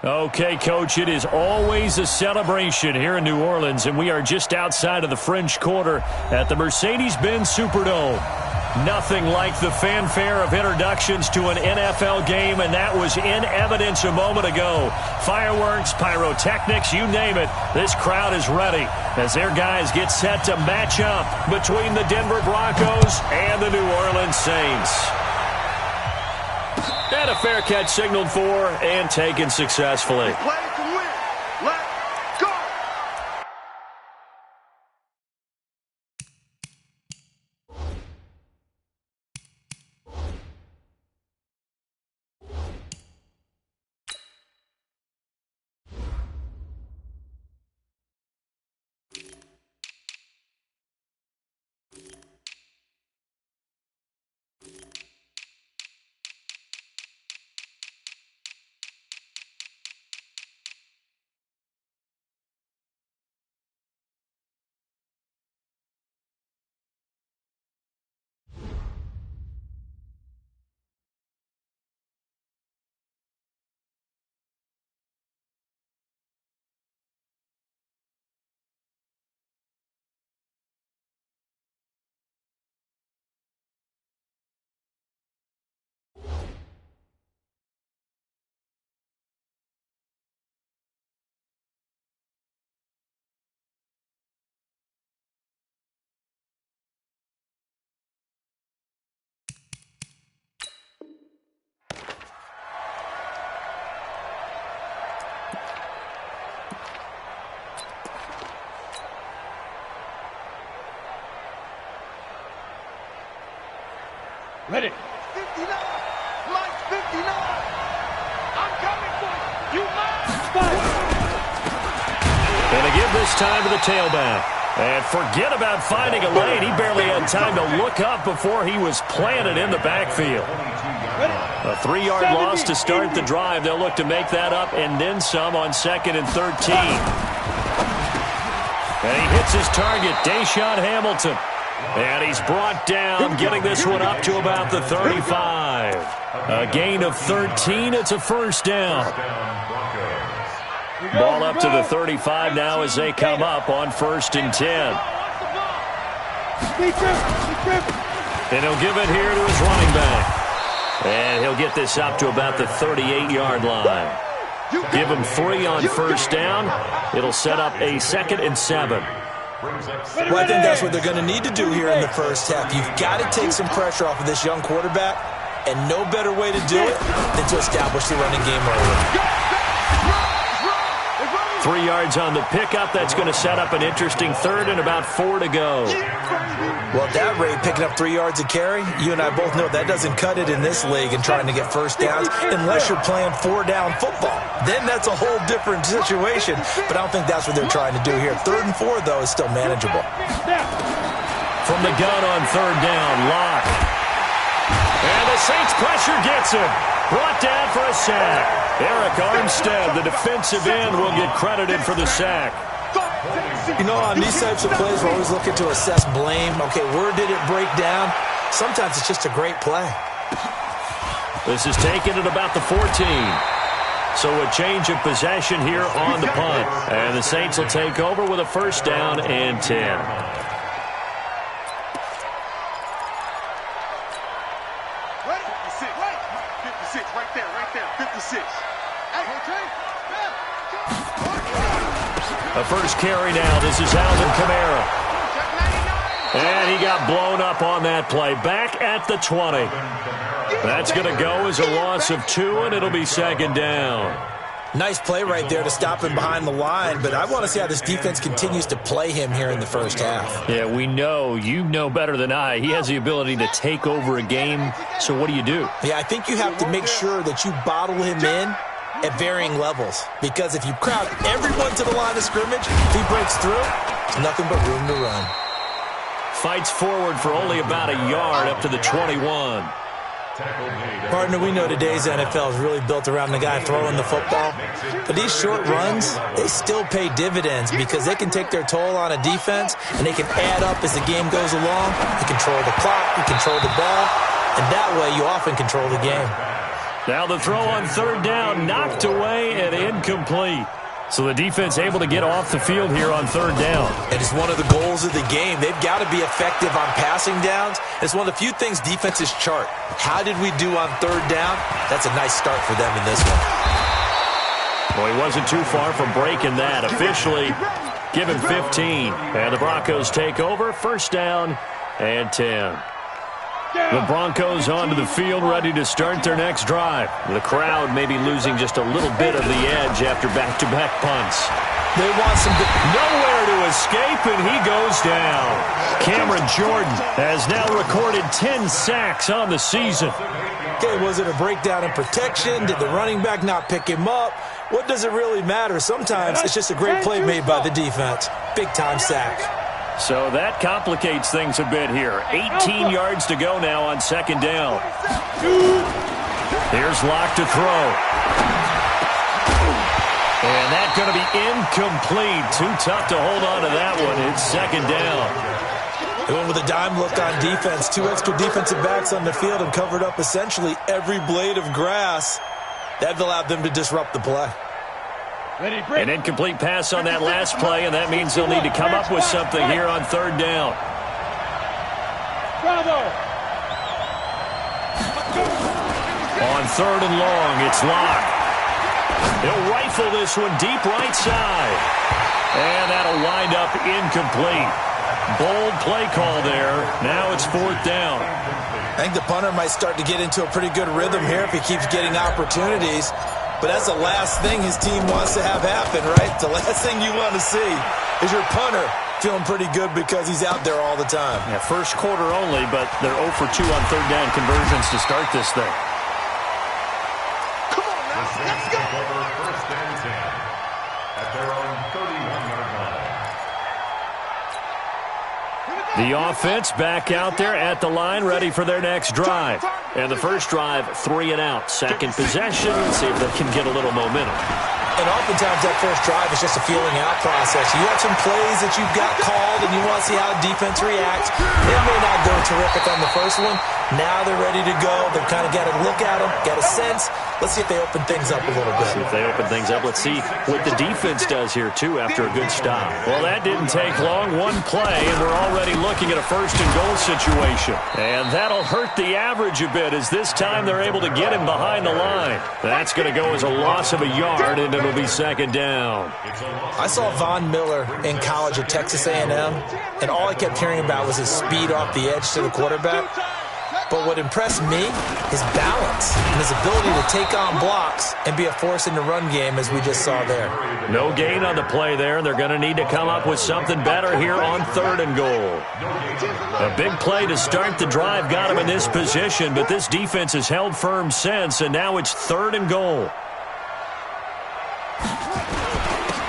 Okay, Coach, it is always a celebration here in New Orleans, and we are just outside of the French Quarter at the Mercedes-Benz Superdome. Nothing like the fanfare of introductions to an NFL game, and that was in evidence a moment ago. Fireworks, pyrotechnics, you name it, this crowd is ready as their guys get set to match up between the Denver Broncos and the New Orleans Saints. And a fair catch signaled for and taken successfully. Play to win. Let's go. Ready. 59. Mike's 59. I'm coming for you. You must. And to give this time to the tailback. And forget about finding a lane. He barely had time to look up before he was planted in the backfield. A 3-yard loss to start the drive. They'll look to make that up and then some on 2nd and 13. And he hits his target, Deshaun Hamilton. And he's brought down, getting this one up to about the 35. A gain of 13. It's a first down. Ball up to the 35 now as they come up on 1st and 10. And he'll give it here to his running back. And he'll get this up to about the 38-yard line. Give him 3 on 1st down. It'll set up a 2nd and 7. Well, I think that's what they're going to need to do here in the first half. You've got to take some pressure off of this young quarterback, and no better way to do it than to establish the running game early. 3 yards on the pickup. That's going to set up an interesting 3rd and about 4 to go. Well, at that rate, picking up 3 yards a carry, you and I both know that doesn't cut it in this league and trying to get first downs unless you're playing 4-down football. Then that's a whole different situation, but I don't think that's what they're trying to do here. 3rd and 4, though, is still manageable. From the gun on 3rd down, Locke. And the Saints pressure gets him. Brought down for a sack. Eric Armstead, the defensive end, will get credited for the sack. You know, on these types of plays, we're always looking to assess blame. Okay, where did it break down? Sometimes it's just a great play. This is taken at about the 14. So a change of possession here on the punt. And the Saints will take over with a 1st down and 10. A first carry now. This is Alvin Kamara. And he got blown up on that play. Back at the 20. That's going to go as a loss of 2, and it'll be 2nd down. Nice play right there to stop him behind the line, but I want to see how this defense continues to play him here in the first half. Yeah, we know. You know better than I. He has the ability to take over a game, so what do you do? Yeah, I think you have to make sure that you bottle him in at varying levels, because if you crowd everyone to the line of scrimmage, if he breaks through, there's nothing but room to run. Fights forward for only about a yard up to the 21. Partner, we know today's NFL is really built around the guy throwing the football, but these short runs, they still pay dividends because they can take their toll on a defense, and they can add up as the game goes along. You control the clock, you control the ball, and that way you often control the game. Now the throw on third down, knocked away and incomplete. So the defense able to get off the field here on third down. It is one of the goals of the game. They've got to be effective on passing downs. It's one of the few things defenses chart. How did we do on third down? That's a nice start for them in this one. Well, he wasn't too far from breaking that. Officially given 15. And the Broncos take over. First down and 10. The Broncos onto the field, ready to start their next drive. The crowd may be losing just a little bit of the edge after back-to-back punts. They want some nowhere to escape, and he goes down. Cameron Jordan has now recorded 10 sacks on the season. Okay, was it a breakdown in protection? Did the running back not pick him up? What does it really matter? Sometimes it's just a great play made by the defense. Big-time sack. So that complicates things a bit here. 18 yards to go now on second down. Here's Locke to throw. And that's going to be incomplete. Too tough to hold on to that one. It's second down. They went with a dime look on defense. 2 extra defensive backs on the field and covered up essentially every blade of grass. That allowed them to disrupt the play. An incomplete pass on that last play, and that means they'll need to come up with something here on third down. On third and long, it's Locke. He'll rifle this one deep right side. And that'll wind up incomplete. Bold play call there. Now it's fourth down. I think the punter might start to get into a pretty good rhythm here if he keeps getting opportunities. But that's the last thing his team wants to have happen, right? The last thing you want to see is your punter feeling pretty good because he's out there all the time. Yeah, first quarter only, but they're 0 for 2 on third down conversions to start this thing. Come on now, let's go. First and 10 at their own 31-yard line. The offense back out there at the line, ready for their next drive. And the first drive, 3 and out. Second possession, let's see if they can get a little momentum. And oftentimes that first drive is just a feeling out process. You have some plays that you've got called and you want to see how defense reacts. It may not go terrific on the first one. Now they're ready to go. They've kind of got to look at them, get a sense. Let's see if they open things up a little bit. See if they open things up. Let's see what the defense does here, too, after a good stop. Well, that didn't take long. One play, and we're already looking at a first and goal situation. And that'll hurt the average a bit, as this time they're able to get him behind the line. That's going to go as a loss of a yard, and it'll be second down. I saw Von Miller in college at Texas A&M, and all I kept hearing about was his speed off the edge to the quarterback. But what impressed me, his balance and his ability to take on blocks and be a force in the run game, as we just saw there. No gain on the play there. They're going to need to come up with something better here on third and goal. A big play to start the drive got him in this position, but this defense has held firm since, and now it's third and goal.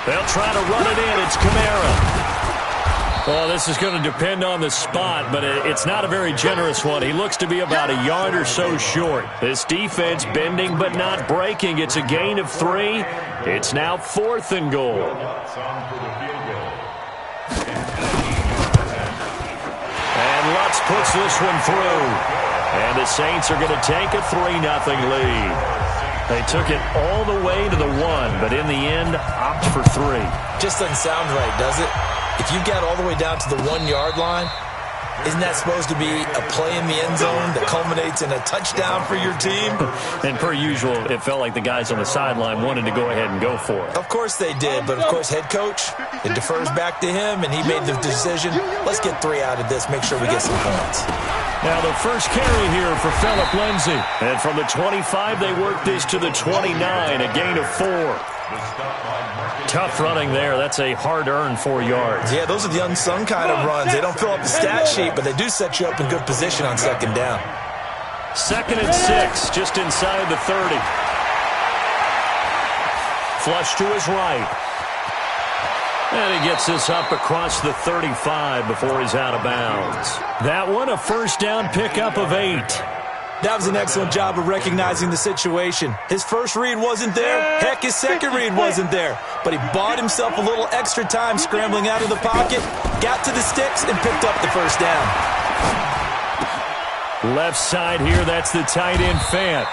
They'll try to run it in. It's Kamara. Well, this is going to depend on the spot, but it's not a very generous one. He looks to be about a yard or so short. This defense bending but not breaking. It's a gain of 3. It's now fourth and goal. And Lutz puts this one through. And the Saints are going to take a 3-0 lead. They took it all the way to the 1, but in the end, opt for 3. Just doesn't sound right, does it? If you get all the way down to the 1-yard line, isn't that supposed to be a play in the end zone that culminates in a touchdown for your team? And per usual, it felt like the guys on the sideline wanted to go ahead and go for it. Of course they did, but of course head coach, it defers back to him, and he made the decision, let's get 3 out of this, make sure we get some points. Now the first carry here for Phillip Lindsay. And from the 25, they work this to the 29, a gain of 4. Tough running there. That's a hard-earned 4 yards. Yeah, those are the unsung kind of runs. They don't fill up the stat sheet, but they do set you up in good position on second down. Second and 6, just inside the 30. Flush to his right. And he gets this up across the 35 before he's out of bounds. That one, a first down pickup of 8. That was an excellent job of recognizing the situation. His first read wasn't there. Heck, his second read wasn't there. But he bought himself a little extra time scrambling out of the pocket, got to the sticks, and picked up the first down. Left side here, that's the tight end Fant.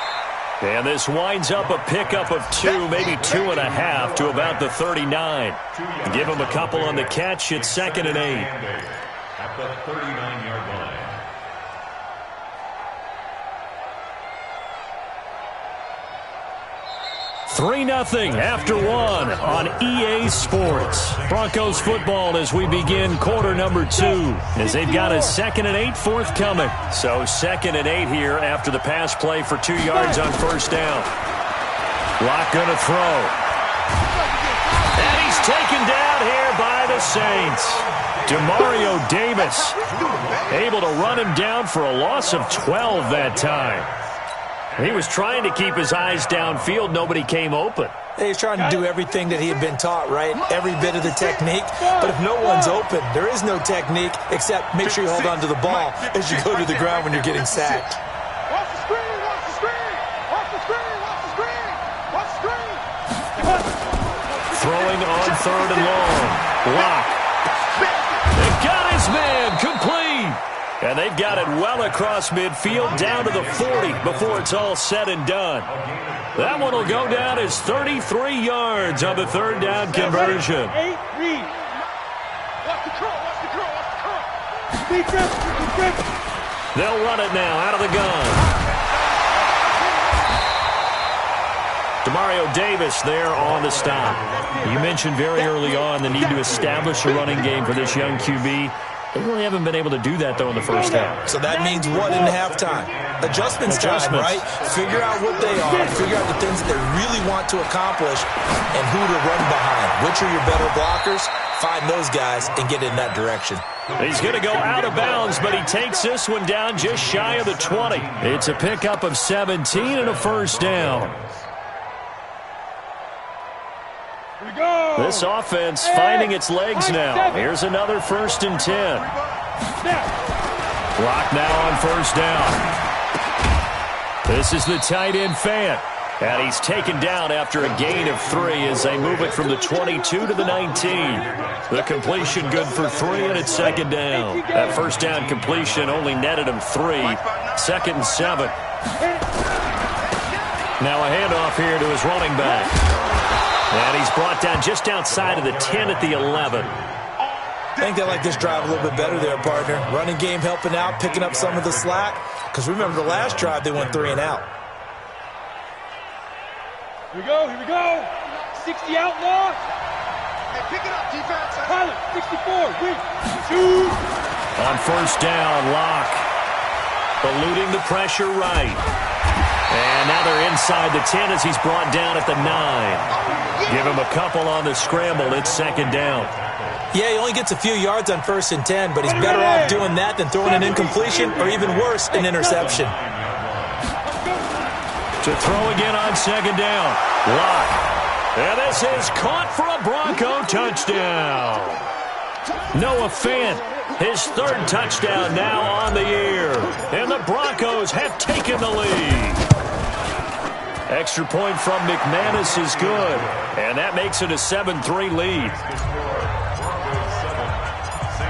And this winds up a pickup of 2, maybe 2.5 to about the 39. Give him a couple on the catch. It's 2nd and 8. At the 39-yard line. 3-0 after 1 on EA Sports. Broncos football as we begin quarter number 2, as they've got a 2nd and 8 forthcoming. So 2nd and 8 here after the pass play for 2 yards on first down. Locke going to throw. And he's taken down here by the Saints. Demario Davis able to run him down for a loss of 12 that time. He was trying to keep his eyes downfield. Nobody came open. He's trying to do everything that he had been taught, right? Every bit of the technique. But if no one's open, there is no technique except make sure you hold on to the ball as you go to the ground when you're getting sacked. Watch the screen, watch the screen, watch the screen, watch the screen, watch the screen. Throwing on 3rd and long. Locke. They got his man complete. And they've got it well across midfield down to the 40 before it's all said and done. That one will go down as 33 yards on the 3rd down conversion. Watch the curl, watch the curl, watch the curl. They'll run it now out of the gun. Demario Davis there on the stop. You mentioned very early on the need to establish a running game for this young QB. They really haven't been able to do that, though, in the first half. So that means what in halftime? Adjustments time, right? Figure out what they are, figure out the things that they really want to accomplish, and who to run behind. Which are your better blockers? Find those guys and get in that direction. He's going to go out of bounds, but he takes this one down just shy of the 20. It's a pickup of 17 and a first down. This offense finding its legs now. Here's another 1st and 10. Locke now on first down. This is the tight end Fant. And he's taken down after a gain of 3 as they move it from the 22 to the 19. The completion good for 3, and it's 2nd down. That first down completion only netted him 3. 2nd and 7. Now a handoff here to his running back. And he's brought down just outside of the 10 at the 11. I think they like this drive a little bit better there, partner. Running game helping out, picking up some of the slack. Because remember, the last drive, they went 3 and out. Here we go, here we go. 60 outlaw. Hey, pick it up, defense. Pilot, 64, win. 2. On first down, Locke eluding the pressure right. And now they're inside the 10 as he's brought down at the 9. Give him a couple on the scramble. It's 2nd down. Yeah, he only gets a few yards on 1st and 10, but he's better off doing that than throwing an incompletion or even worse, an interception. To throw again on 2nd down. Locke. And this is caught for a Bronco touchdown. Noah Fant, his 3rd touchdown now on the year. And the Broncos have taken the lead. Extra point from McManus is good. And that makes it a 7-3 lead.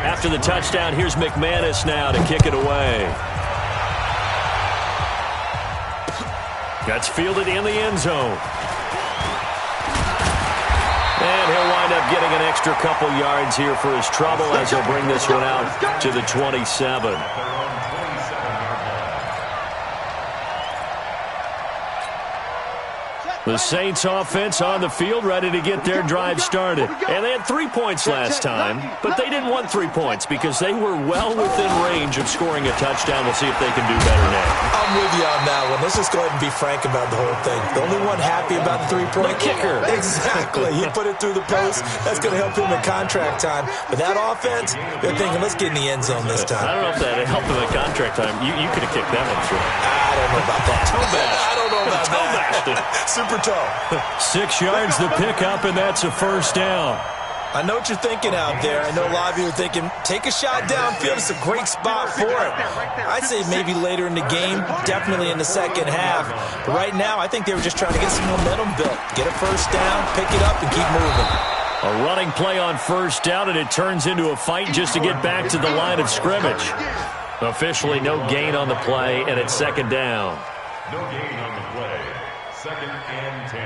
After the touchdown, here's McManus now to kick it away. That's fielded in the end zone. And he'll wind up getting an extra couple yards here for his trouble as he'll bring this one out to the 27. The Saints offense on the field ready to get their drive started. And they had 3 points last time, but they didn't want 3 points because they were well within range of scoring a touchdown. We'll see if they can do better now. I'm with you on that one. Let's just go ahead and be frank about the whole thing. The only one happy about the 3-point kicker. Exactly. He put it through the post. That's going to help him in contract time. But that offense, they're thinking, let's get in the end zone this time. I don't know if that helped him in contract time. You could have kicked that one through. I don't know about that. Toe bash. I don't know about Toe that. bashed it. Super toe. 6 yards the pickup, and that's a first down. I know what you're thinking out there. I know a lot of you are thinking, take a shot downfield. It's a great spot for it. I'd say maybe later in the game, definitely in the second half. But right now, I think they were just trying to get some momentum built. Get a first down, pick it up, and keep moving. A running play on first down, and it turns into a fight just to get back to the line of scrimmage. Officially no gain on the play, and it's 2nd down. No gain on the play. 2nd and 10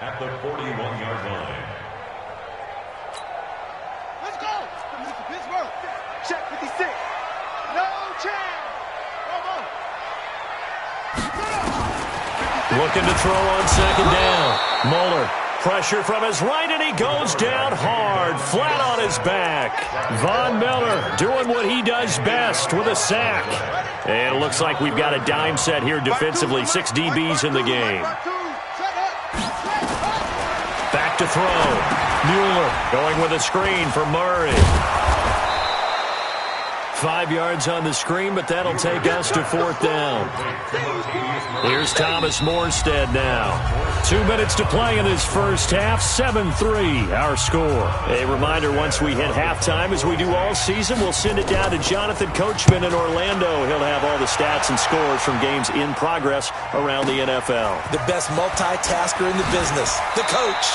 at the 41-yard line. Let's go. Pittsburgh. Check 56. No chance. Looking to throw on 2nd down. Muller. Pressure from his right, and he goes down hard, flat on his back. Von Miller doing what he does best with a sack. And it looks like we've got a dime set here defensively. 6 DBs in the game. Back to throw. Mueller going with a screen for Murray. 5 yards on the screen, but that'll take us to 4th down. Here's Thomas Morstead now. 2 minutes to play in this first half. 7-3 our score. A reminder, once we hit halftime, as we do all season, we'll send it down to Jonathan Coachman in Orlando. He'll have all the stats and scores from games in progress around the NFL. The best multitasker in the business, the coach.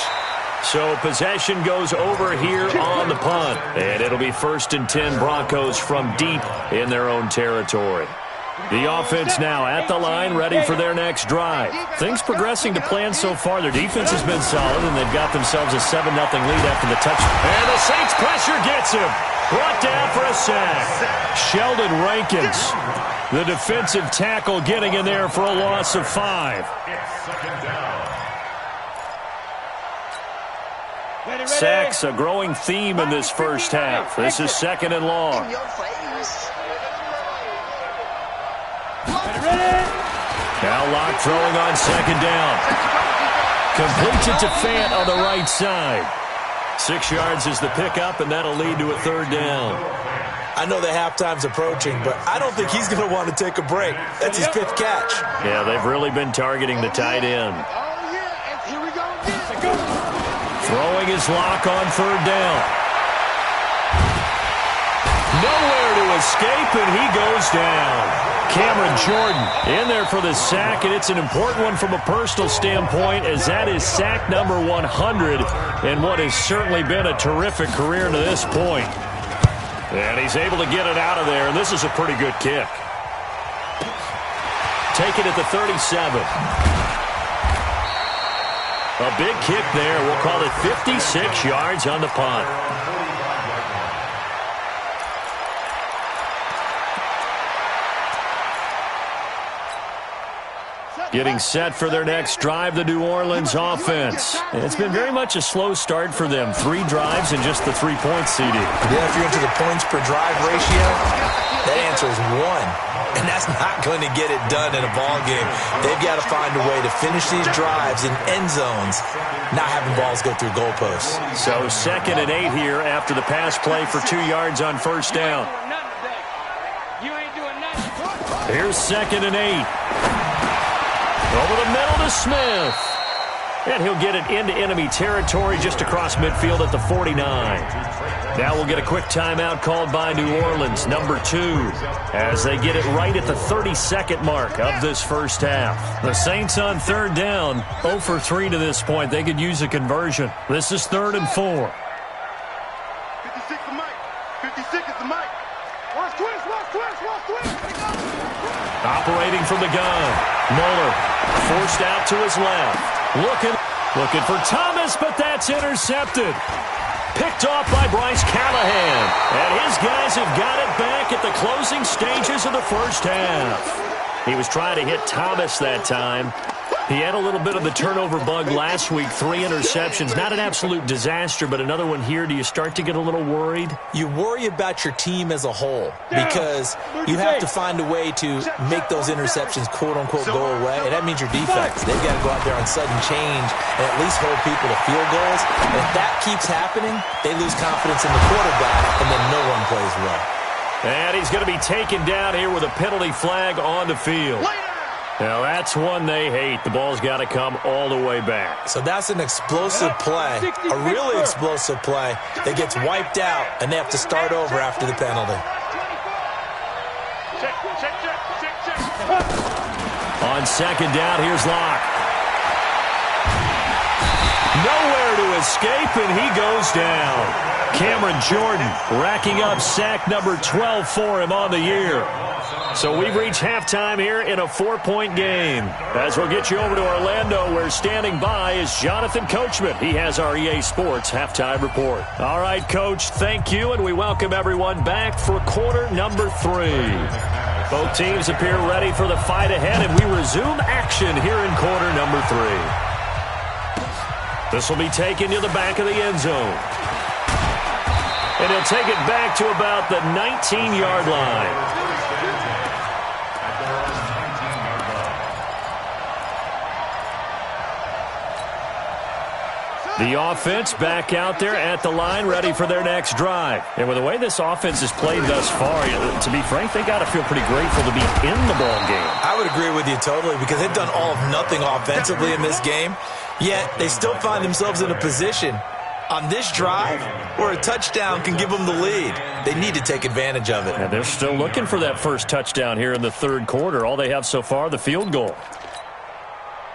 So possession goes over here on the punt. And it'll be 1st and 10 Broncos from deep in their own territory. The offense now at the line, ready for their next drive. Things progressing to plan so far. Their defense has been solid, and they've got themselves a 7-0 lead after the touchdown. And the Saints pressure gets him. Brought down for a sack. Sheldon Rankins, the defensive tackle, getting in there for a loss of 5. It's 2nd down. Sacks, a growing theme in this first half. This is 2nd and long. Now Locke throwing on 2nd down. Completes it to Fant on the right side. 6 yards is the pickup, and that'll lead to a 3rd down. I know the halftime's approaching, but I don't think he's going to want to take a break. That's his 5th catch. Yeah, they've really been targeting the tight end. Throwing his Locke on 3rd down. Nowhere to escape, and he goes down. Cameron Jordan in there for the sack, and it's an important one from a personal standpoint, as that is sack number 100 in what has certainly been a terrific career to this point. And he's able to get it out of there, and this is a pretty good kick. Take it at the 37. A big kick there. We'll call it 56 yards on the punt. Getting set for their next drive, the New Orleans offense. And it's been very much a slow start for them. 3 drives and just the 3 points, CD. Yeah, if you're into the points per drive ratio, that answer is 1. And that's not going to get it done in a ball game. They've got to find a way to finish these drives in end zones, not having balls go through goalposts. So 2nd and 8 here after the pass play for 2 yards on 1st down. Here's 2nd and 8. Over the middle to Smith. And he'll get it into enemy territory just across midfield at the 49. Now we'll get a quick timeout called by New Orleans, number 2, as they get it right at the 32nd mark of this first half. The Saints on 3rd down, 0 for 3 to this point. They could use a conversion. This is 3rd and 4. 56 is Mike. 56 is the Mike. Watch twist. Operating from the gun. Muller forced out to his left. Looking for Thomas, but that's intercepted. Picked off by Bryce Callahan. And his guys have got it back at the closing stages of the first half. He was trying to hit Thomas that time. He had a little bit of the turnover bug last week. 3 interceptions. Not an absolute disaster, but another one here. Do you start to get a little worried? You worry about your team as a whole because you have to find a way to make those interceptions, quote-unquote, go away. And that means your defense. They've got to go out there on sudden change and at least hold people to field goals. And if that keeps happening, they lose confidence in the quarterback, and then no one plays well. And he's going to be taken down here with a penalty flag on the field. Now, that's one they hate. The ball's got to come all the way back. So that's an explosive play, a really explosive play that gets wiped out, and they have to start over after the penalty. On 2nd down, here's Locke. Nowhere to escape, and he goes down. Cameron Jordan racking up sack number 12 for him on the year. So we've reached halftime here in a 4-point game. As we'll get you over to Orlando, where standing by is Jonathan Coachman. He has our EA Sports halftime report. All right, Coach, thank you, and we welcome everyone back for quarter number 3. Both teams appear ready for the fight ahead, and we resume action here in quarter number 3. This will be taken to the back of the end zone. And he'll take it back to about the 19-yard line. The offense back out there at the line, ready for their next drive. And with the way this offense has played thus far, to be frank, they got to feel pretty grateful to be in the ball game. I would agree with you totally, because they've done all of nothing offensively in this game, yet they still find themselves in a position on this drive where a touchdown can give them the lead. They need to take advantage of it. And they're still looking for that first touchdown here in the third quarter. All they have so far, the field goal.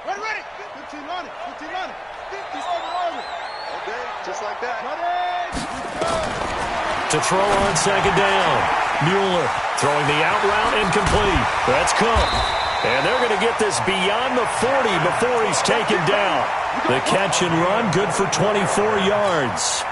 Ready. 15 on it. 15 on it. 50 on it. Okay, just like that. To throw on second down. Mueller throwing the out route incomplete. That's Cook. And they're going to get this beyond the 40 before he's taken down. The catch and run, good for 24 yards.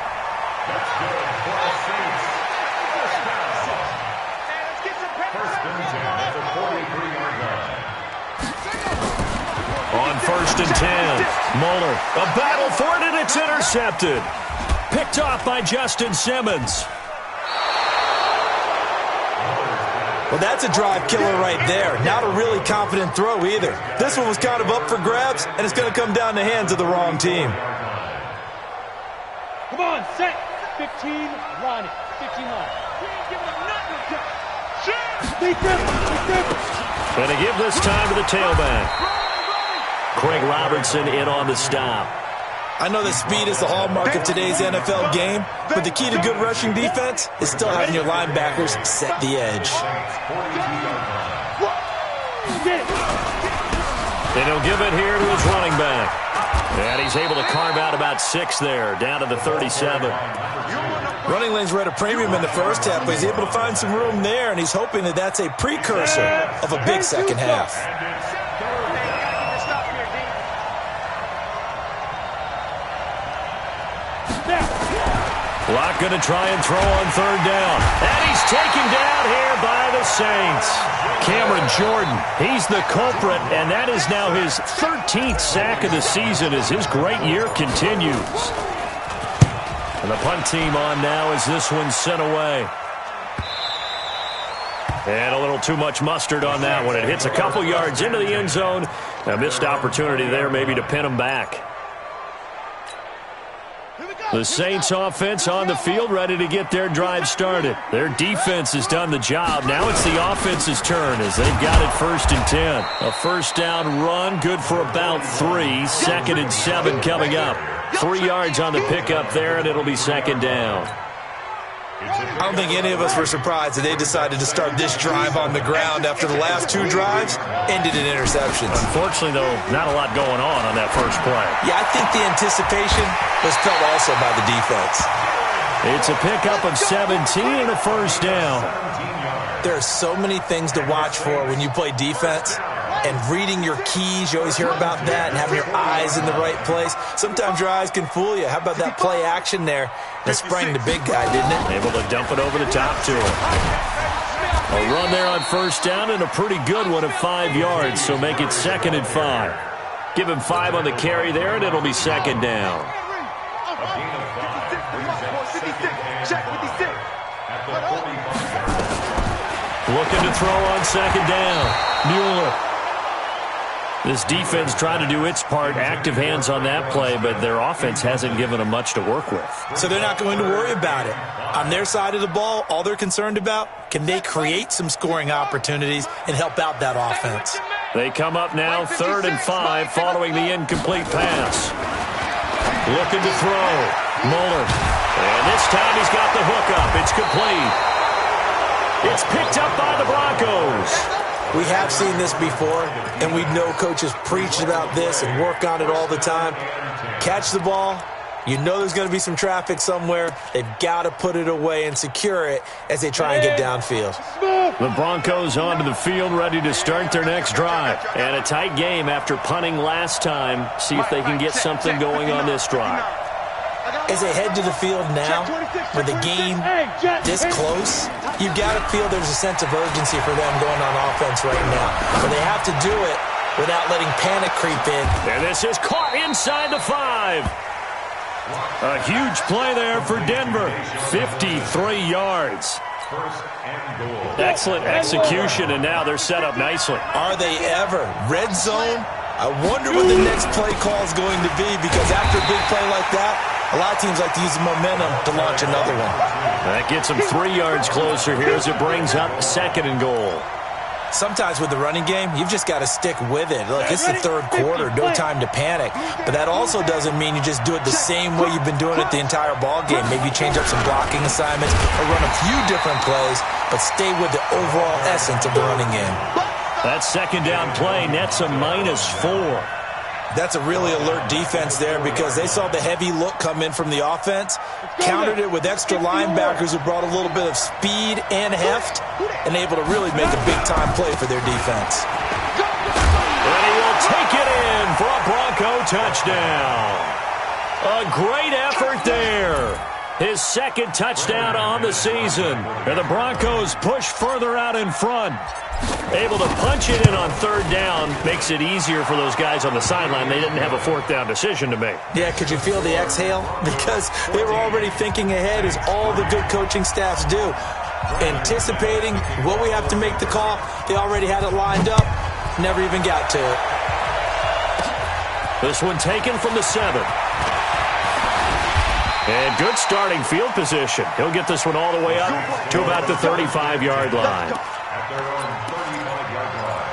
On first and 10, Mueller, a battle for it, and it's intercepted. Picked off by Justin Simmons. Well, that's a drive killer right there. Not a really confident throw either. This one was kind of up for grabs, and it's going to come down the hands of the wrong team. Come on, set. 15, line it. 15 line. We ain't giving up nothing. Beat them. Going to give this time to the tailback. Craig Robertson in on the stop. I know that speed is the hallmark of today's NFL game, but the key to good rushing defense is still having your linebackers set the edge. And he'll give it here to his running back. And he's able to carve out about 6 there, down to the 37. Running lanes were at a premium in the first half, but he's able to find some room there, and he's hoping that that's a precursor of a big second half. Locke going to try and throw on third down. And he's taken down here by the Saints. Cameron Jordan, he's the culprit, and that is now his 13th sack of the season as his great year continues. And the punt team on now as this one's sent away. And a little too much mustard on that one. It hits a couple yards into the end zone. A missed opportunity there maybe to pin him back. The Saints offense on the field, ready to get their drive started. Their defense has done the job. Now it's the offense's turn as they've got it first and 10. A first down run, good for about 3. Second and 7 coming up. 3 yards on the pickup there, and it'll be second down. I don't think any of us were surprised that they decided to start this drive on the ground after the last 2 drives ended in interceptions. Unfortunately, though, not a lot going on that first play. Yeah, I think the anticipation was felt also by the defense. It's a pickup of 17 and a first down. There are so many things to watch for when you play defense. And reading your keys, you always hear about that, and having your eyes in the right place. Sometimes your eyes can fool you. How about that play action there? That sprang the big guy, didn't it? Able to dump it over the top to him. A run there on first down, and a pretty good one of 5 yards, so make it second and 5. Give him 5 on the carry there, and it'll be second down. Looking to throw on second down. Mueller. This defense trying to do its part. Active hands on that play, but their offense hasn't given them much to work with. So they're not going to worry about it. On their side of the ball, all they're concerned about, can they create some scoring opportunities and help out that offense? They come up now, 3rd and 5, following the incomplete pass. Looking to throw. Mueller. And this time he's got the hook up. It's complete. It's picked up by the Broncos. We have seen this before, and we know coaches preach about this and work on it all the time. Catch the ball. You know there's going to be some traffic somewhere. They've got to put it away and secure it as they try and get downfield. The Broncos onto the field, ready to start their next drive. And a tight game after punting last time. See if they can get something going on this drive. As they head to the field now, with the game this close, you've got to feel there's a sense of urgency for them going on offense right now. But they have to do it without letting panic creep in. And this is caught inside the 5. A huge play there for Denver. 53 yards. Excellent execution, and now they're set up nicely. Are they ever? Red zone? I wonder what the next play call is going to be, because after a big play like that, a lot of teams like to use the momentum to launch another one. That gets them 3 yards closer here as it brings up 2nd and goal. Sometimes with the running game, you've just got to stick with it. Look, it's the third quarter, no time to panic. But that also doesn't mean you just do it the same way you've been doing it the entire ball game. Maybe change up some blocking assignments or run a few different plays, but stay with the overall essence of the running game. That 2nd down play nets a -4. That's a really alert defense there, because they saw the heavy look come in from the offense, countered it with extra linebackers who brought a little bit of speed and heft, and able to really make a big-time play for their defense. And he will take it in for a Bronco touchdown. A great effort there. His 2nd touchdown on the season. And the Broncos push further out in front. Able to punch it in on 3rd down. Makes it easier for those guys on the sideline. They didn't have a 4th down decision to make. Yeah, could you feel the exhale? Because they were already thinking ahead, as all the good coaching staffs do. Anticipating what we have to make the call. They already had it lined up. Never even got to it. This one taken from the 7. And good starting field position. He'll get this one all the way up to about the 35-yard line. At their own 35-yard line.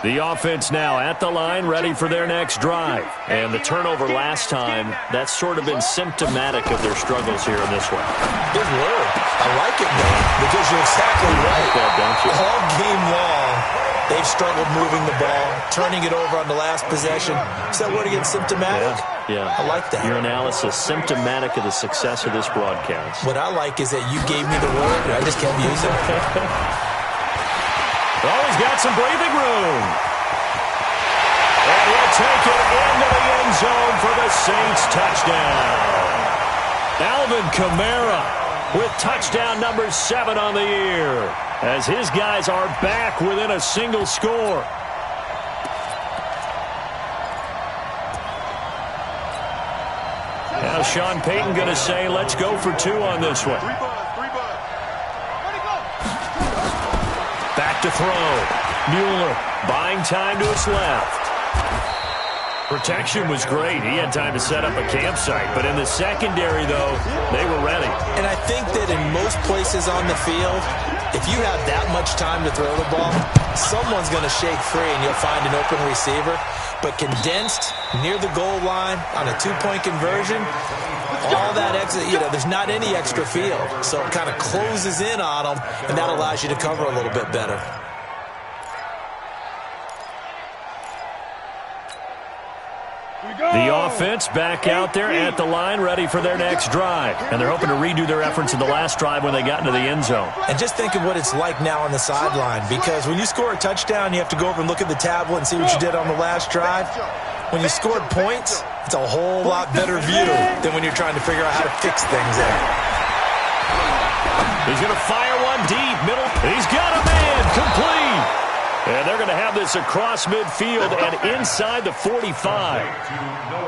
The offense now at the line, ready for their next drive. And the turnover last time, that's sort of been symptomatic of their struggles here in this one. Good word. I like it, man, because you're exactly right. That, don't you? All game long, they've struggled moving the ball, turning it over on the last possession. Is that word again, symptomatic? Yeah. I like that. Your analysis, symptomatic of the success of this broadcast. What I like is that you gave me the word, and I just kept using it. Oh, he's got some breathing room. And he'll take it into the end zone for the Saints touchdown. Alvin Kamara with touchdown number 7 on the year, as his guys are back within a single score. Now Sean Payton going to say, let's go for 2 on this one. Back to throw. Mueller buying time to his left. Protection was great. He had time to set up a campsite. But in the secondary, though, they were ready. And I think that in most places on the field, if you have that much time to throw the ball, someone's going to shake free and you'll find an open receiver. But condensed near the goal line on a 2-point conversion, all that extra, there's not any extra field. So it kind of closes in on them, and that allows you to cover a little bit better. The offense back out there at the line, ready for their next drive. And they're hoping to redo their efforts in the last drive when they got into the end zone. And just think of what it's like now on the sideline, because when you score a touchdown, you have to go over and look at the tablet and see what you did on the last drive. When you scored points, it's a whole lot better view than when you're trying to figure out how to fix things out. He's going to fire one deep, middle. He's got a man, complete. And they're going to have this across midfield and inside the 45.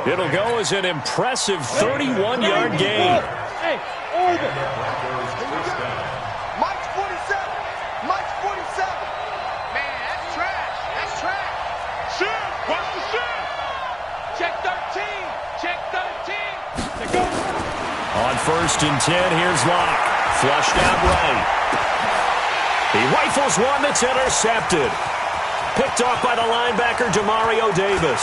It'll go as an impressive 31-yard gain. Hey, Oregon. Mike's 47. Mike's 47. Man, that's trash. That's trash. Shoot. Watch the shoot. Check 13. Check 13. Go. On 1st and 10, here's Locke. Flushed out right. He rifles one that's intercepted. Picked off by the linebacker, Demario Davis.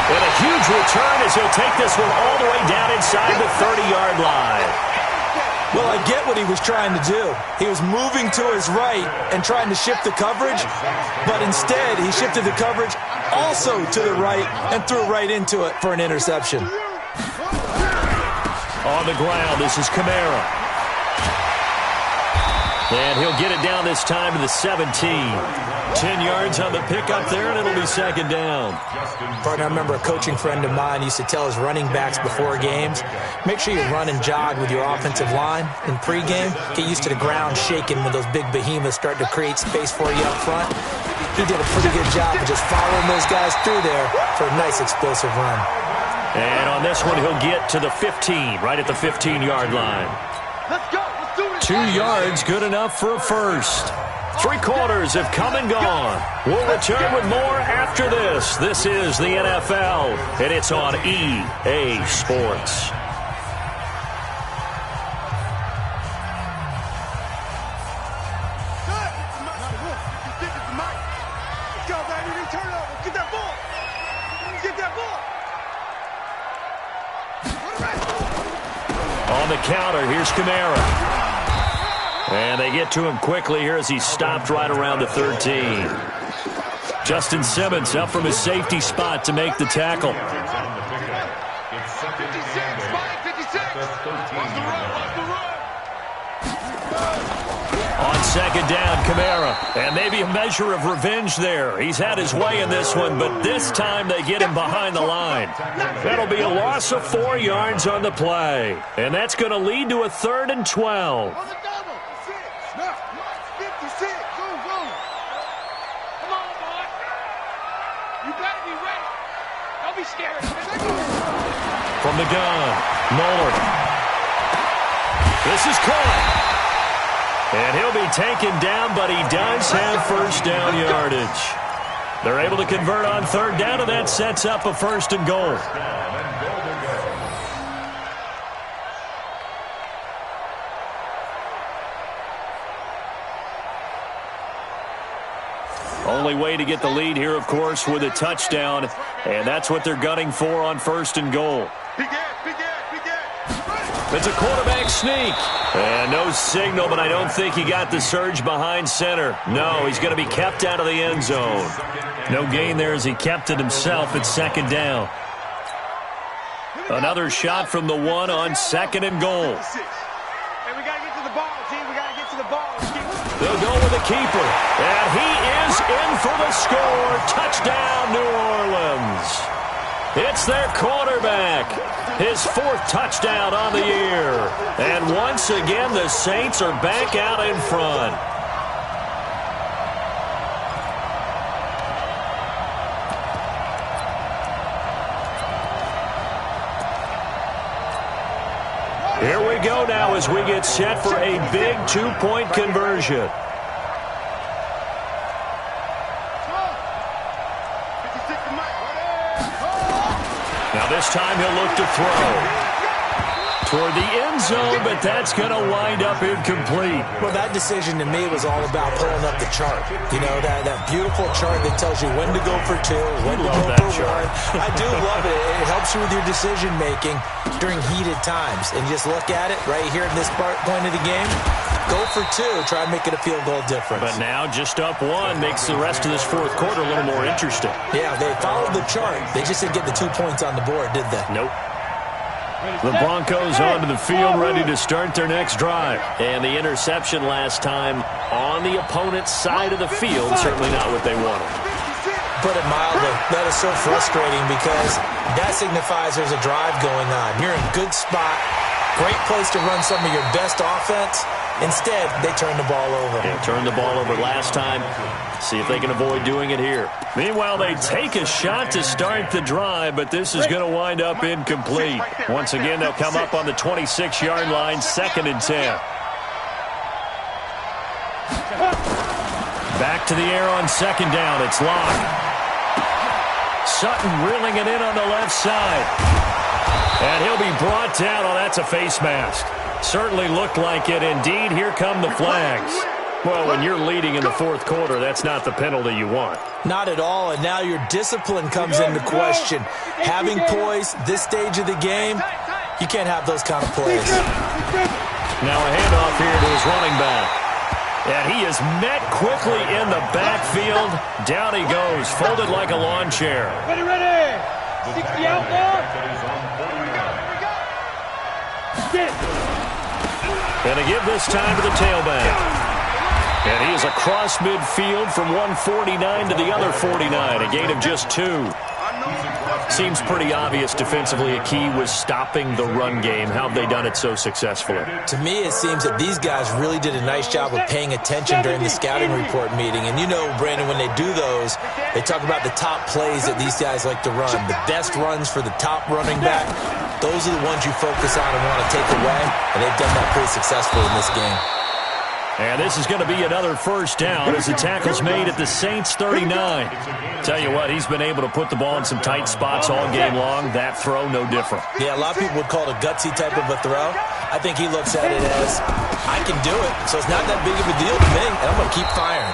And a huge return as he'll take this one all the way down inside the 30-yard line. Well, I get what he was trying to do. He was moving to his right and trying to shift the coverage, but instead he shifted the coverage also to the right and threw right into it for an interception. On the ground, this is Kamara. And he'll get it down this time to the 17. 10 yards on the pickup there, and it'll be second down. Partner, I remember a coaching friend of mine used to tell his running backs before games, make sure you run and jog with your offensive line in pregame. Get used to the ground shaking when those big behemoths start to create space for you up front. He did a pretty good job of just following those guys through there for a nice explosive run. And on this one, he'll get to the 15, right at the 15-yard line. Let's go. Let's do it. 2 yards, good enough for a first. 3 quarters have come and gone. We'll return with more after this. This is the NFL, and it's on EA Sports. Let's go, baby. Turn it over. Get that ball. Get that ball. On the counter, here's Kamara. And they get to him quickly here as he's stopped right around the 13. Justin Simmons up from his safety spot to make the tackle. 56, Mike, 56. What's the run? On second down, Kamara. And maybe a measure of revenge there. He's had his way in this one, but this time they get him behind the line. That'll be a loss of 4 yards on the play. And that's going to lead to a 3rd and 12. On the double. 56. Go. Come on, boy. You better be ready. Don't be scared. From the gun, Muller. This is caught. And he'll be taken down, but he does have first down yardage. They're able to convert on 3rd down, and that sets up a 1st and goal. Only way to get the lead here, of course, with a touchdown, and that's what they're gunning for on 1st and goal. It's a quarterback sneak. And no signal, but I don't think he got the surge behind center. No, he's going to be kept out of the end zone. No gain there as he kept it himself at 2nd down. Another shot from the 1 on 2nd and goal. Hey, we got to get to the ball, team. We got to get to the ball. They'll go with the keeper. And he is in for the score. Touchdown, New Orleans. It's their quarterback. His 4th touchdown on the year. And once again, the Saints are back out in front. Here we go now as we get set for a big 2-point conversion. Now this time he'll look to throw toward the end zone, but that's going to wind up incomplete. Well, that decision to me was all about pulling up the chart. You know, that beautiful chart that tells you when to go for 2, when to go for 1. I do love it. It helps you with your decision-making during heated times. And just look at it right here at this point of the game. Go for 2. Try and make it a field goal difference. But now just up 1 makes the rest of this 4th quarter a little more interesting. Yeah, they followed the chart. They just didn't get the 2 points on the board, did they? Nope. The Broncos onto the field, ready to start their next drive. And the interception last time on the opponent's side of the field, certainly not what they wanted. Put it mildly, that is so frustrating because that signifies there's a drive going on. You're in a good spot, great place to run some of your best offense. Instead, they turn the ball over. Yeah, turned the ball over last time. See if they can avoid doing it here. Meanwhile, they take a shot to start the drive, but this is going to wind up incomplete. Once again, they'll come up on the 26-yard line, 2nd and 10. Back to the air on 2nd down. It's Locke. Sutton reeling it in on the left side. And he'll be brought down. Oh, that's a face mask. Certainly looked like it. Indeed, here come the flags. Well, when you're leading in the fourth quarter, that's not the penalty you want. Not at all, and now your discipline comes into question. Having poise this stage of the game, you can't have those kind of plays. Now a handoff here to his running back. And he is met quickly in the backfield. Down he goes, folded like a lawn chair. Ready. 60 out now. And to give this time to the tailback. And he is across midfield from 149 to the other 49, a gain of just 2. Seems pretty obvious defensively a key was stopping the run game. How have they done it so successfully? To me, it seems that these guys really did a nice job of paying attention during the scouting report meeting. And you know, Brandon, when they do those, they talk about the top plays that these guys like to run. The best runs for the top running back, those are the ones you focus on and want to take away. And they've done that pretty successfully in this game. And this is going to be another first down as the tackle's made at the Saints 39. Tell you what, he's been able to put the ball in some tight spots all game long. That throw, no different. Yeah, a lot of people would call it a gutsy type of a throw. I think he looks at it as, I can do it, so it's not that big of a deal to me, and I'm going to keep firing.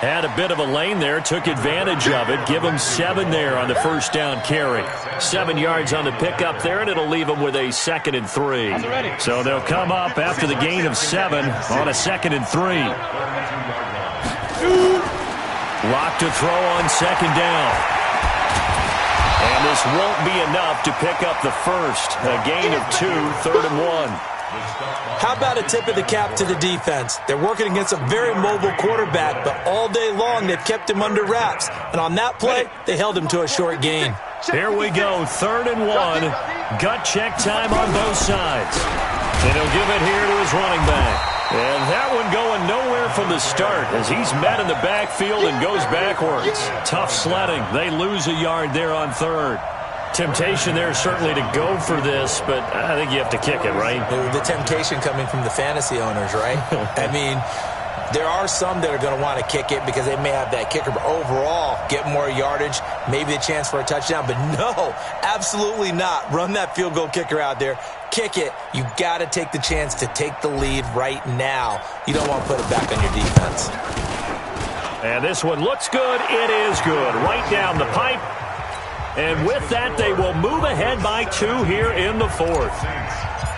Had a bit of a lane there, took advantage of it. Give him 7 there on the first down carry. 7 yards on the pickup there, and it'll leave him with a 2nd and 3. So they'll come up after the gain of 7 on a 2nd and 3. Locked to throw on 2nd down. And this won't be enough to pick up the first. A gain of 2, 3rd and 1. How about a tip of the cap to the defense? They're working against a very mobile quarterback, but all day long they've kept him under wraps. And on that play, they held him to a short gain. Here we go, 3rd and 1. Gut check time on both sides. And he'll give it here to his running back. And that one going nowhere from the start as he's met in the backfield and goes backwards. Tough sledding. They lose a yard there on 3rd. Temptation there certainly to go for this, but I think you have to kick it, right? The temptation coming from the fantasy owners, right? I mean, there are some that are going to want to kick it because they may have that kicker, but overall, get more yardage, maybe a chance for a touchdown. But no, absolutely not. Run that field goal kicker out there. Kick it. You got to take the chance to take the lead right now. You don't want to put it back on your defense. And this one looks good. It is good. Right down the pipe. And with that, they will move ahead by 2 here in the 4th.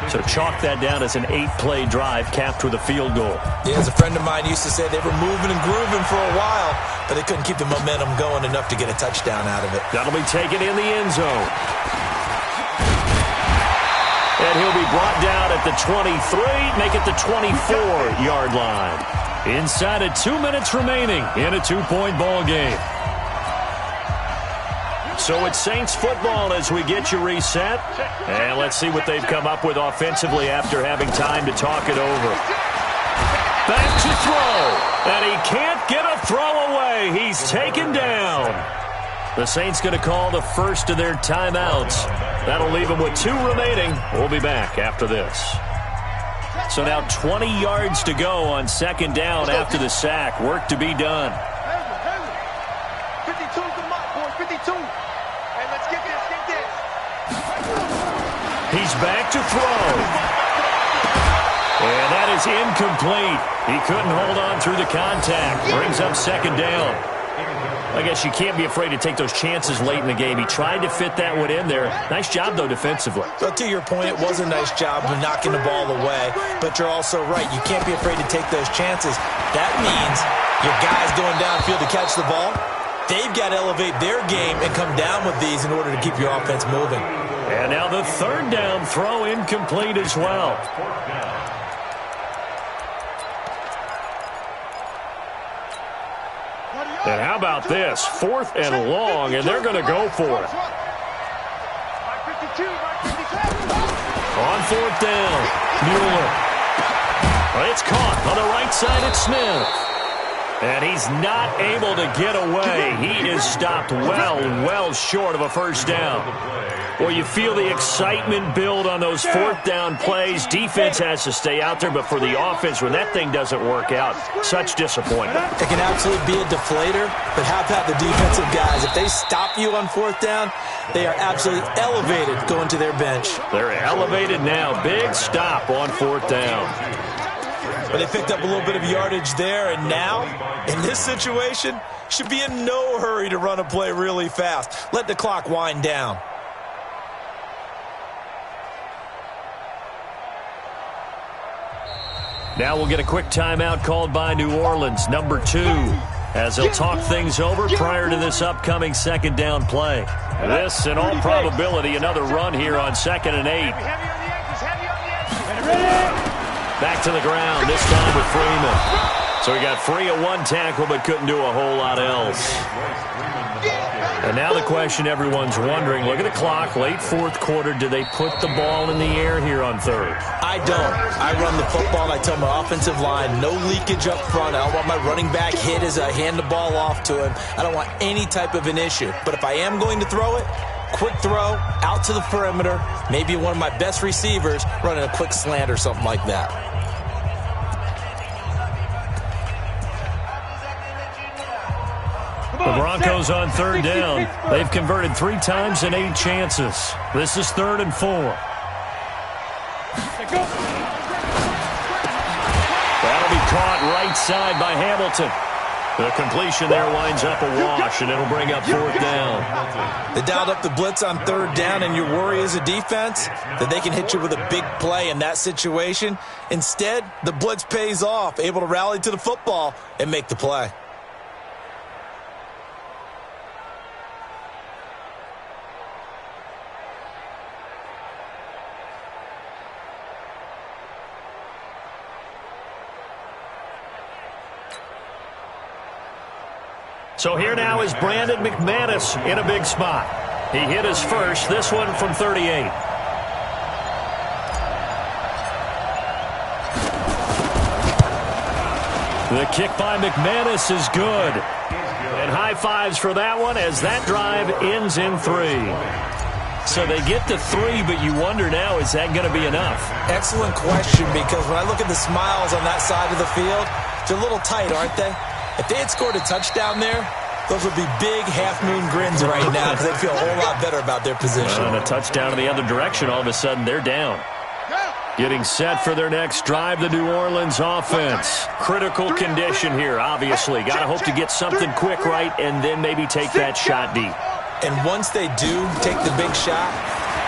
So chalk that down as an 8-play drive capped with a field goal. Yeah, as a friend of mine used to say, they were moving and grooving for a while, but they couldn't keep the momentum going enough to get a touchdown out of it. That'll be taken in the end zone. And he'll be brought down at the 23, make it the 24-yard line. Inside of 2 minutes remaining in a 2-point ball game. So it's Saints football as we get you reset. And let's see what they've come up with offensively after having time to talk it over. Back to throw. And he can't get a throw away. He's taken down. The Saints going to call the first of their timeouts. That'll leave them with 2 remaining. We'll be back after this. So now 20 yards to go on 2nd down after the sack. Work to be done. 52's the mark, boy. 52. Hey, let's get this. He's back to throw. And that is incomplete. He couldn't hold on through the contact. Brings up 2nd down. I guess you can't be afraid to take those chances late in the game. He tried to fit that one in there. Nice job, though, defensively. But to your point, it was a nice job of knocking the ball away. But you're also right. You can't be afraid to take those chances. That means your guys going downfield to catch the ball, they've got to elevate their game and come down with these in order to keep your offense moving. And now the 3rd down throw incomplete as well. And how about this? 4th and long, and they're going to go for it. On 4th down, Mueller. Well, it's caught on the right side at Smith. And he's not able to get away. He is stopped well short of a first down. Well, you feel the excitement build on those 4th down plays. Defense has to stay out there, but for the offense, when that thing doesn't work out, such disappointment. It can absolutely be a deflator, but how about the defensive guys? If they stop you on 4th down, they are absolutely elevated going to their bench. They're elevated now. Big stop on 4th down. But they picked up a little bit of yardage there, and now, in this situation, should be in no hurry to run a play really fast. Let the clock wind down. Now we'll get a quick timeout called by New Orleans, number 2, as they'll talk things over prior to this upcoming second down play. This, in all probability, another run here on 2nd and 8. Back to the ground, this time with Freeman. So he got free of one tackle but couldn't do a whole lot else. And now the question everyone's wondering, look at the clock, late fourth quarter, do they put the ball in the air here on third? I don't. I run the football, and I tell my offensive line, no leakage up front. I don't want my running back hit as I hand the ball off to him. I don't want any type of an issue. But if I am going to throw it, quick throw, out to the perimeter, maybe one of my best receivers running a quick slant or something like that. The Broncos on third down. They've converted 3 times in 8 chances. This is 3rd and 4. That'll be caught right side by Hamilton. The completion there winds up a wash, and it'll bring up 4th down. They dialed up the blitz on 3rd down, and your worry as a defense that they can hit you with a big play in that situation. Instead, the blitz pays off, able to rally to the football and make the play. So here now is Brandon McManus in a big spot. He hit his first, this one from 38. The kick by McManus is good. And high fives for that one as that drive ends in 3. So they get to 3, but you wonder now, is that going to be enough? Excellent question, because when I look at the smiles on that side of the field, they're a little tight, aren't they? If they had scored a touchdown there, those would be big half-moon grins right now because they feel a whole lot better about their position. And a touchdown in the other direction, all of a sudden they're down. Getting set for their next drive, the New Orleans offense. Critical condition here, obviously. Got to hope to get something quick right and then maybe take that shot deep. And once they do take the big shot,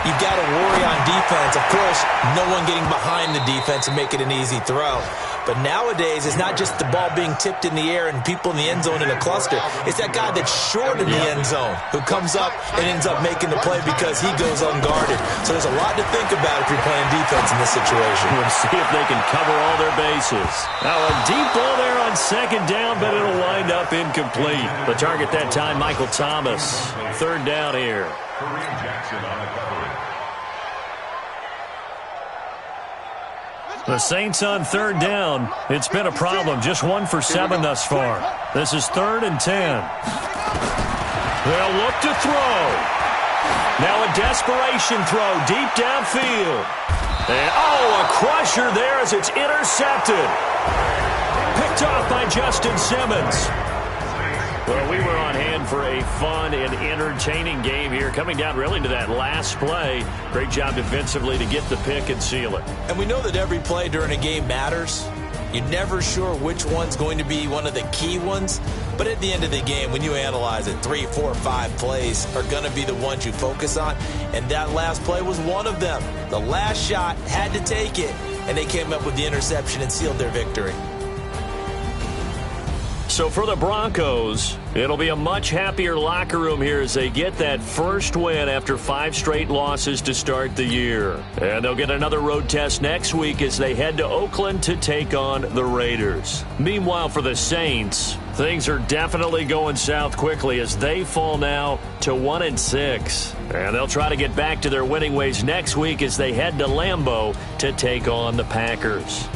you've got to worry on defense. Of course, no one getting behind the defense and make it an easy throw. But nowadays, it's not just the ball being tipped in the air and people in the end zone in a cluster. It's that guy that's short in the end zone who comes up and ends up making the play because he goes unguarded. So there's a lot to think about if you're playing defense in this situation. We'll see if they can cover all their bases. Now a deep ball there on 2nd down, but it'll wind up incomplete. The target that time, Michael Thomas. 3rd down here. The Saints on 3rd down. It's been a problem. Just 1 for 7 thus far. This is 3rd and 10. They'll look to throw. Now a desperation throw deep downfield. And, a crusher there as it's intercepted. Picked off by Justin Simmons. Well, we were on hand for a fun and entertaining game here, coming down really to that last play. Great job defensively to get the pick and seal it. And we know that every play during a game matters. You're never sure which one's going to be one of the key ones. But at the end of the game, when you analyze it, 3, 4, 5 plays are going to be the ones you focus on. And that last play was one of them. The last shot had to take it, and they came up with the interception and sealed their victory. So for the Broncos, it'll be a much happier locker room here as they get that first win after 5 straight losses to start the year. And they'll get another road test next week as they head to Oakland to take on the Raiders. Meanwhile, for the Saints, things are definitely going south quickly as they fall now to 1-6. And they'll try to get back to their winning ways next week as they head to Lambeau to take on the Packers.